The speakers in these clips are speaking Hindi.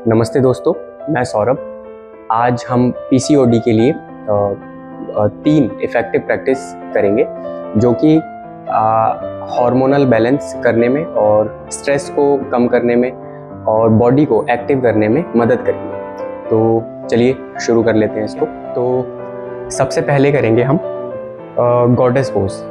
नमस्ते दोस्तों, मैं सौरभ। आज हम पीसीओडी के लिए 3 इफ़ेक्टिव प्रैक्टिस करेंगे जो कि हार्मोनल बैलेंस करने में और स्ट्रेस को कम करने में और बॉडी को एक्टिव करने में मदद करेंगे। तो चलिए शुरू कर लेते हैं इसको। तो सबसे पहले करेंगे हम गॉडेस पोज।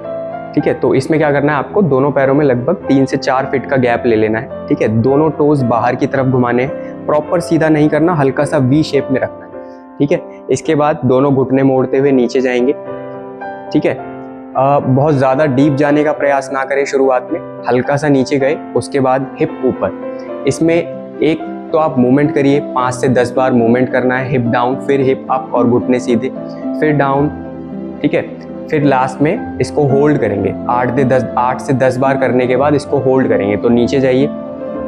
ठीक है, तो इसमें क्या करना है, आपको दोनों पैरों में लगभग 3 से 4 फीट का गैप ले लेना है। ठीक है, दोनों टोज बाहर की तरफ घुमाने हैं, प्रॉपर सीधा नहीं करना, हल्का सा वी शेप में रखना है। ठीक है, इसके बाद दोनों घुटने मोड़ते हुए नीचे जाएंगे। ठीक है, बहुत ज़्यादा डीप जाने का प्रयास ना करें शुरुआत में, हल्का सा नीचे गए, उसके बाद हिप ऊपर। इसमें एक तो आप मूवमेंट करिए, 5 से 10 बार मूवमेंट करना है, हिप डाउन, फिर हिप अप और घुटने सीधे, फिर डाउन। ठीक है, फिर लास्ट में इसको होल्ड करेंगे। 8 से 10 बार करने के बाद इसको होल्ड करेंगे। तो नीचे जाइए।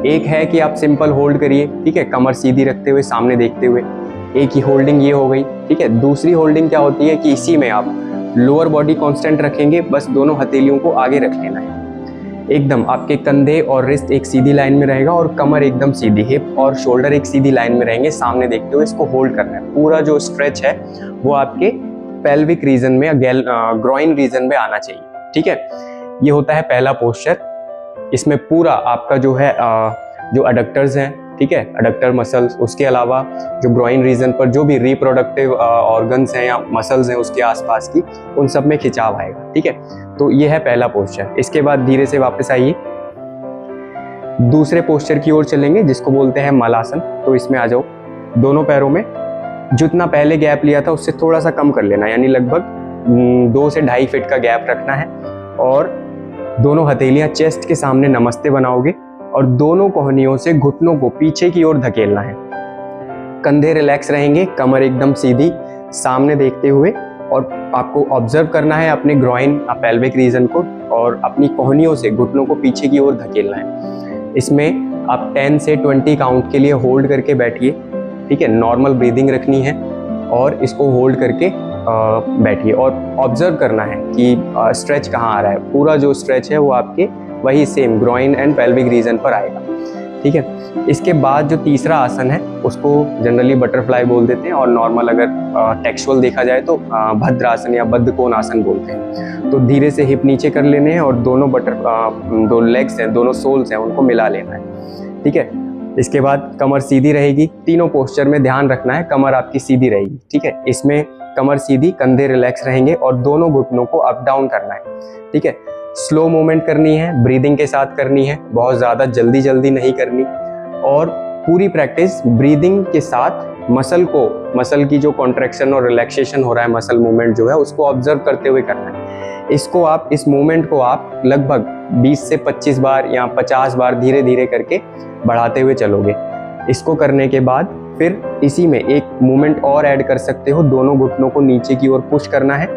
एक है कि आप सिंपल होल्ड करिए, ठीक है, कमर सीधी रखते हुए, सामने देखते हुए। एक ही होल्डिंग ये हो गई। ठीक है, दूसरी होल्डिंग क्या होती है कि इसी में आप लोअर बॉडी कांस्टेंट रखेंगे, बस दोनों हथेलियों को आगे रख लेना है। एकदम आपके कंधे और रिस्ट एक सीधी लाइन में रहेगा और कमर एकदम सीधी, हिप और शोल्डर एक सीधी लाइन में रहेंगे, सामने देखते हुए इसको होल्ड करना है। पूरा जो स्ट्रेच है वो आपके पेल्विक रीजन में या ग्रोइन रीजन में आना चाहिए। ठीक है, ये होता है पहला पोस्चर। इसमें पूरा आपका जो है जो अडक्टर्स हैं, ठीक है, अडक्टर मसल्स, उसके अलावा जो ग्रोइन रीजन पर जो भी रिप्रोडक्टिव ऑर्गन्स हैं या मसल्स हैं उसके आसपास की, उन सब में खिंचाव आएगा। ठीक है, तो ये है पहला पोस्चर। इसके बाद धीरे से वापस आइए, दूसरे पोस्चर की ओर चलेंगे जिसको बोलते हैं मलासन। तो इसमें आ जाओ। दोनों पैरों में जितना पहले गैप लिया था उससे थोड़ा सा कम कर लेना, यानी लगभग 2 से 2.5 फीट का गैप रखना है और दोनों हथेलियां चेस्ट के सामने नमस्ते बनाओगे और दोनों कोहनियों से घुटनों को पीछे की ओर धकेलना है। कंधे रिलैक्स रहेंगे, कमर एकदम सीधी, सामने देखते हुए, और आपको ऑब्जर्व करना है अपने ग्रोइन पेल्विक रीजन को और अपनी कोहनियों से घुटनों को पीछे की ओर धकेलना है। इसमें आप 10 से 20 काउंट के लिए होल्ड करके बैठिए। ठीक है, नॉर्मल ब्रीदिंग रखनी है और इसको होल्ड करके बैठिए और ऑब्जर्व करना है कि स्ट्रेच कहाँ आ रहा है। पूरा जो स्ट्रेच है वो आपके वही same groin and pelvic region पर आएगा। ठीक है, इसके बाद जो तीसरा आसन है उसको जनरली बटरफ्लाई बोल देते हैं और नॉर्मल अगर टेक्सचुअल देखा जाए तो भद्रासन या बद्धकोण आसन बोलते हैं। तो धीरे से हिप नीचे कर लेने हैं और दोनों दो लेग्स हैं, दोनों सोल्स हैं, उनको मिला लेना है। ठीक है, इसके बाद कमर सीधी रहेगी। तीनों पोस्चर में ध्यान रखना है, कमर आपकी सीधी रहेगी। ठीक है, इसमें कमर सीधी, कंधे रिलैक्स रहेंगे और दोनों घुटनों को अप डाउन करना है। ठीक है, स्लो मूवमेंट करनी है, ब्रीदिंग के साथ करनी है, बहुत ज़्यादा जल्दी नहीं करनी। और पूरी प्रैक्टिस ब्रीदिंग के साथ मसल की जो कॉन्ट्रैक्शन और रिलैक्सेशन हो रहा है, मसल मूवमेंट जो है उसको ऑब्जर्व करते हुए करना है। इस मूवमेंट को आप लगभग 20 से 25 बार या 50 बार धीरे धीरे करके बढ़ाते हुए चलोगे। इसको करने के बाद फिर इसी में एक मूवमेंट और ऐड कर सकते हो, दोनों घुटनों को नीचे की ओर पुश करना है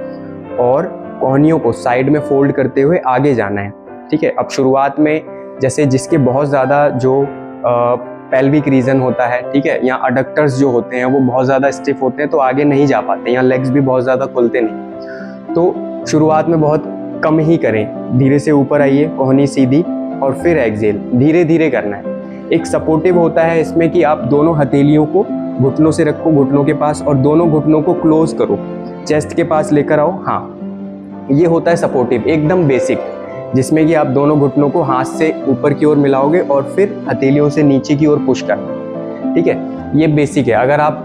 और कोहनियों को साइड में फोल्ड करते हुए आगे जाना है। ठीक है, अब शुरुआत में जैसे जिसके बहुत ज़्यादा जो पेल्विक रीजन होता है, ठीक है, या अडक्टर्स जो होते हैं वो बहुत ज़्यादा स्टिफ होते हैं तो आगे नहीं जा पाते, या लेग्स भी बहुत ज़्यादा खुलते नहीं। तो शुरुआत में बहुत कम ही करें, धीरे से ऊपर आइए, कोहनी सीधी और फिर एक्सेल, धीरे धीरे करना है। एक सपोर्टिव होता है इसमें कि आप दोनों हथेलियों को घुटनों से रखो, घुटनों के पास, और दोनों घुटनों को क्लोज करो, चेस्ट के पास लेकर आओ। हाँ, ये होता है सपोर्टिव, एकदम बेसिक, जिसमें कि आप दोनों घुटनों को हाथ से ऊपर की ओर मिलाओगे और फिर हथेलियों से नीचे की ओर पुश करना। ठीक है, ये बेसिक है। अगर आप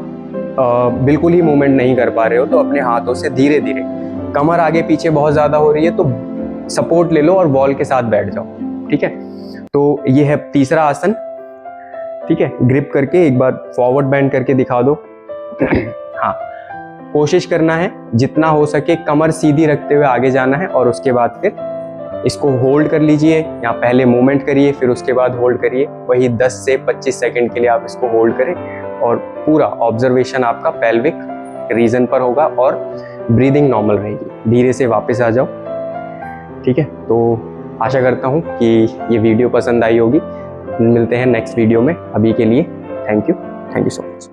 बिल्कुल ही मूवमेंट नहीं कर पा रहे हो तो अपने हाथों से धीरे धीरे, कमर आगे पीछे बहुत ज़्यादा हो रही है तो सपोर्ट ले लो और वॉल के साथ बैठ जाओ। ठीक है, तो ये है तीसरा आसन। ठीक है, ग्रिप करके एक बार फॉरवर्ड बेंड करके दिखा दो। हाँ, कोशिश करना है जितना हो सके कमर सीधी रखते हुए आगे जाना है और उसके बाद फिर इसको होल्ड कर लीजिए, या पहले मूवमेंट करिए फिर उसके बाद होल्ड करिए। वही 10 से 25 सेकंड के लिए आप इसको होल्ड करें और पूरा ऑब्जर्वेशन आपका पेल्विक रीजन पर होगा और ब्रीदिंग नॉर्मल रहेगी। धीरे से वापस आ जाओ। ठीक है, तो आशा करता हूँ कि ये वीडियो पसंद आई होगी। मिलते हैं नेक्स्ट वीडियो में। अभी के लिए थैंक यू सो मच।